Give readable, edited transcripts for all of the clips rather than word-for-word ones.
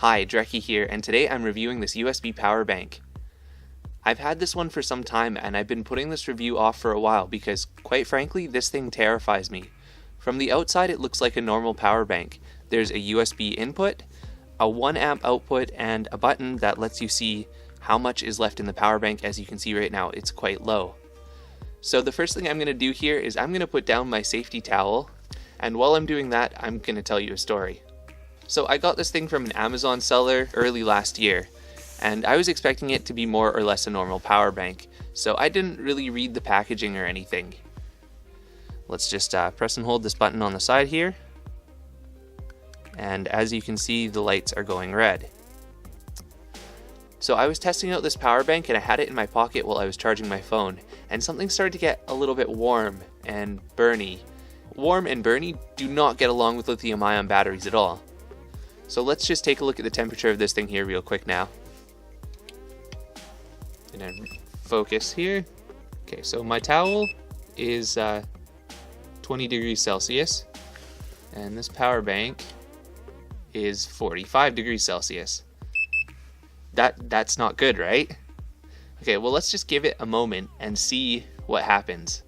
Hi, Dreki here, and today I'm reviewing this USB power bank. I've had this one for some time and I've been putting this review off for a while because, quite frankly, this thing terrifies me. From the outside it looks like a normal power bank. There's a USB input, a 1 amp output, and a button that lets you see how much is left in the power bank. As you can see right now, it's quite low. So the first thing I'm going to do here is I'm going to put down my safety towel, and while I'm doing that, I'm going to tell you a story. So I got this thing from an Amazon seller early last year, and I was expecting it to be more or less a normal power bank, so I didn't really read the packaging or anything. Let's just press and hold this button on the side here, and as you can see, the lights are going red. So I was testing out this power bank and I had it in my pocket while I was charging my phone, and something started to get a little bit warm and burny. Warm and burny do not get along with lithium ion batteries at all. So let's just take a look at the temperature of this thing here real quick now. And then focus here. Okay, so my towel is 20 degrees Celsius, and this power bank is 45 degrees Celsius. That's not good, right? Okay, well, let's just give it a moment and see what happens.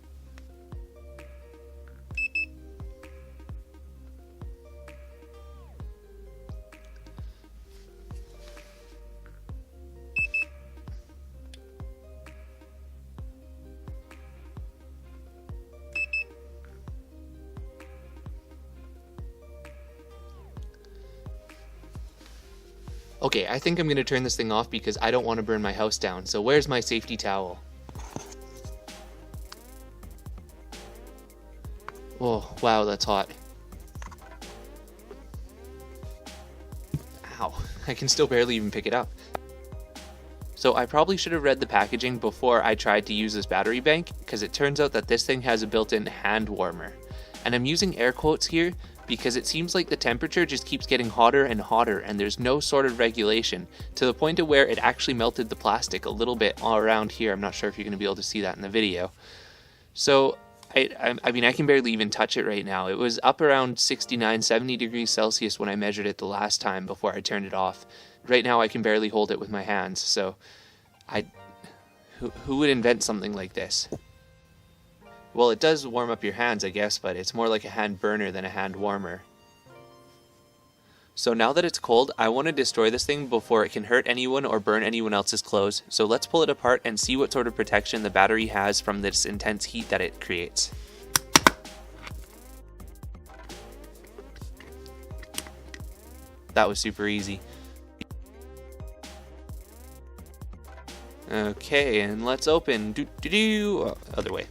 Okay, I think I'm going to turn this thing off because I don't want to burn my house down. So where's my safety towel? Oh, wow, that's hot. Ow, I can still barely even pick it up. So I probably should have read the packaging before I tried to use this battery bank, because it turns out that this thing has a built-in hand warmer. And I'm using air quotes here because it seems like the temperature just keeps getting hotter and hotter, and there's no sort of regulation, to the point of where it actually melted the plastic a little bit all around here. I'm not sure if you're going to be able to see that in the video. So I mean, I can barely even touch it right now. It was up around 69, 70 degrees Celsius when I measured it the last time before I turned it off. Right now I can barely hold it with my hands, so who would invent something like this? Well, it does warm up your hands, I guess, but it's more like a hand burner than a hand warmer. So now that it's cold, I want to destroy this thing before it can hurt anyone or burn anyone else's clothes. So let's pull it apart and see what sort of protection the battery has from this intense heat that it creates. That was super easy. Okay, and let's open. Oh, other way.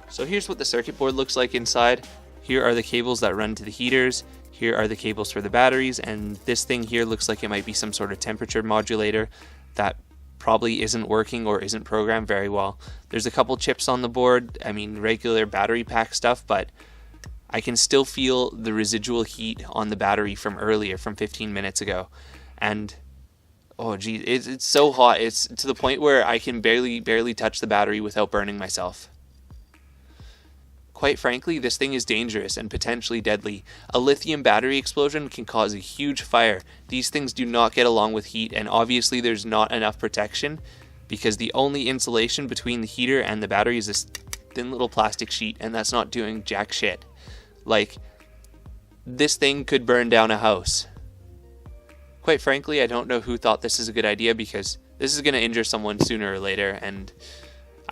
So here's what the circuit board looks like inside. Here are the cables that run to the heaters. Here are the cables for the batteries, and this thing here looks like it might be some sort of temperature modulator that probably isn't working or isn't programmed very well. There's a couple chips on the board, I mean regular battery pack stuff, but I can still feel the residual heat on the battery from earlier, from 15 minutes ago. And oh geez, it's so hot. It's to the point where I can barely touch the battery without burning myself. Quite frankly, this thing is dangerous and potentially deadly. A lithium battery explosion can cause a huge fire. These things do not get along with heat, and obviously there's not enough protection because the only insulation between the heater and the battery is this thin little plastic sheet, and that's not doing jack shit. Like, this thing could burn down a house. Quite frankly, I don't know who thought this is a good idea, because this is going to injure someone sooner or later, and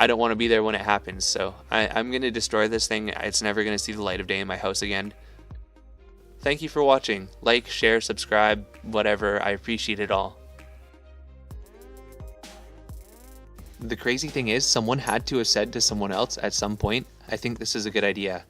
I don't want to be there when it happens, so I'm going to destroy this thing. It's never going to see the light of day in my house again. Thank you for watching. Like, share, subscribe, whatever. I appreciate it all. The crazy thing is, someone had to have said to someone else at some point, I think this is a good idea.